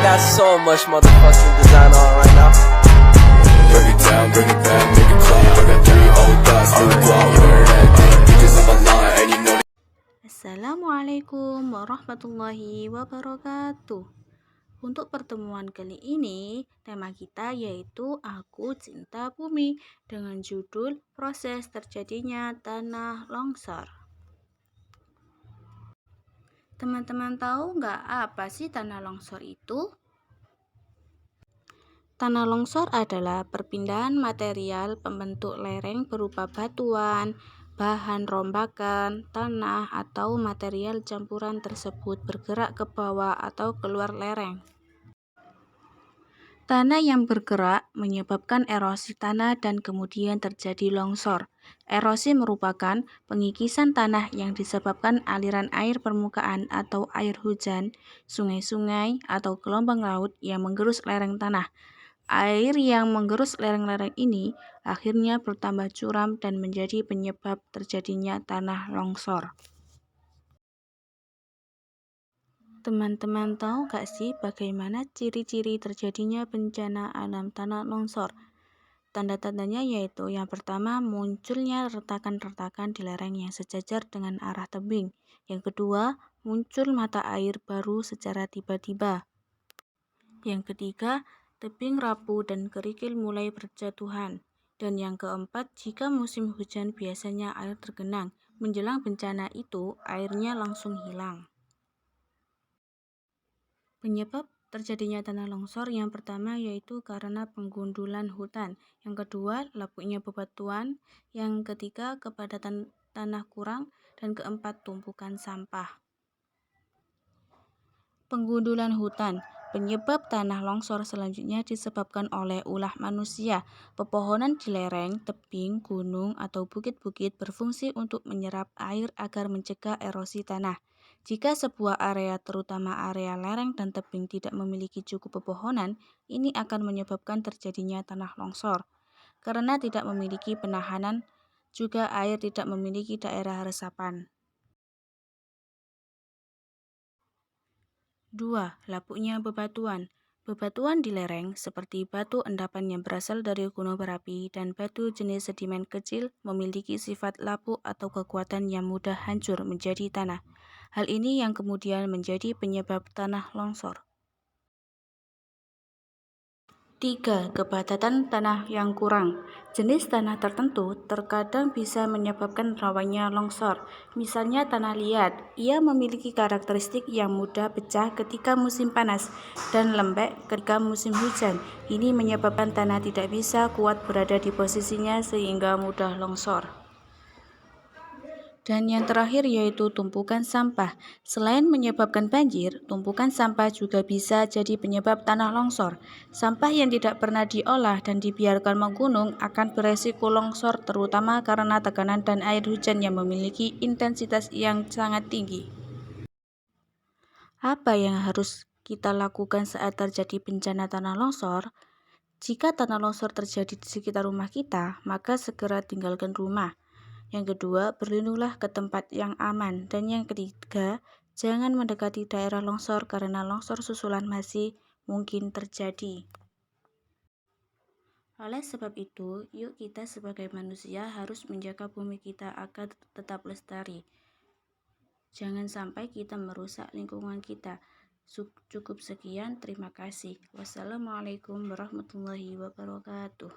got so much motherfucking design on right now. Break it down, bring it back, make it clap. I got 3 old thoughts, new guap, wear that thing. Bitches on my line, and you know. Assalamualaikum warahmatullahi wabarakatuh. Untuk pertemuan kali ini, tema kita yaitu Aku Cinta Bumi dengan judul Proses Terjadinya Tanah Longsor. Teman-teman tahu nggak apa sih tanah longsor itu? Tanah longsor adalah perpindahan material pembentuk lereng berupa batuan, bahan rombakan, tanah, atau material campuran tersebut bergerak ke bawah atau keluar lereng. Tanah yang bergerak menyebabkan erosi tanah dan kemudian terjadi longsor. Erosi merupakan pengikisan tanah yang disebabkan aliran air permukaan atau air hujan, sungai-sungai, atau gelombang laut yang menggerus lereng tanah. Air yang menggerus lereng-lereng ini akhirnya bertambah curam dan menjadi penyebab terjadinya tanah longsor. Teman-teman tahu gak sih bagaimana ciri-ciri terjadinya bencana alam tanah longsor? Tanda-tandanya yaitu yang pertama, munculnya retakan-retakan di lereng yang sejajar dengan arah tebing. Yang kedua, muncul mata air baru secara tiba-tiba. Yang ketiga, tebing rapuh dan kerikil mulai berjatuhan. Dan yang keempat, jika musim hujan biasanya air tergenang. Menjelang bencana itu, airnya langsung hilang. Penyebab terjadinya tanah longsor yang pertama yaitu karena penggundulan hutan, yang kedua lapuknya bebatuan, yang ketiga kepadatan tanah kurang, dan keempat tumpukan sampah. Penggundulan hutan. Penyebab tanah longsor selanjutnya disebabkan oleh ulah manusia. Pepohonan di lereng, tebing, gunung, atau bukit-bukit berfungsi untuk menyerap air agar mencegah erosi tanah. Jika sebuah area, terutama area lereng dan tebing, tidak memiliki cukup pepohonan, ini akan menyebabkan terjadinya tanah longsor. Karena tidak memiliki penahanan, juga air tidak memiliki daerah resapan. 2. Lapuknya bebatuan. Bebatuan di lereng, seperti batu endapan yang berasal dari gunung berapi dan batu jenis sedimen kecil, memiliki sifat lapuk atau kekuatan yang mudah hancur menjadi tanah. Hal ini yang kemudian menjadi penyebab tanah longsor. 3. Kepadatan tanah yang kurang. Jenis tanah tertentu terkadang bisa menyebabkan rawannya longsor. Misalnya tanah liat, ia memiliki karakteristik yang mudah pecah ketika musim panas dan lembek ketika musim hujan. Ini menyebabkan tanah tidak bisa kuat berada di posisinya sehingga mudah longsor. Dan yang terakhir yaitu tumpukan sampah. Selain menyebabkan banjir, tumpukan sampah juga bisa jadi penyebab tanah longsor. Sampah yang tidak pernah diolah dan dibiarkan menggunung akan beresiko longsor, terutama karena tekanan dan air hujan yang memiliki intensitas yang sangat tinggi. Apa yang harus kita lakukan saat terjadi bencana tanah longsor? Jika tanah longsor terjadi di sekitar rumah kita, maka segera tinggalkan rumah. Yang kedua, berlindunglah ke tempat yang aman. Dan yang ketiga, jangan mendekati daerah longsor karena longsor susulan masih mungkin terjadi. Oleh sebab itu, yuk kita sebagai manusia harus menjaga bumi kita agar tetap lestari. Jangan sampai kita merusak lingkungan kita. Cukup sekian, terima kasih. Wassalamualaikum warahmatullahi wabarakatuh.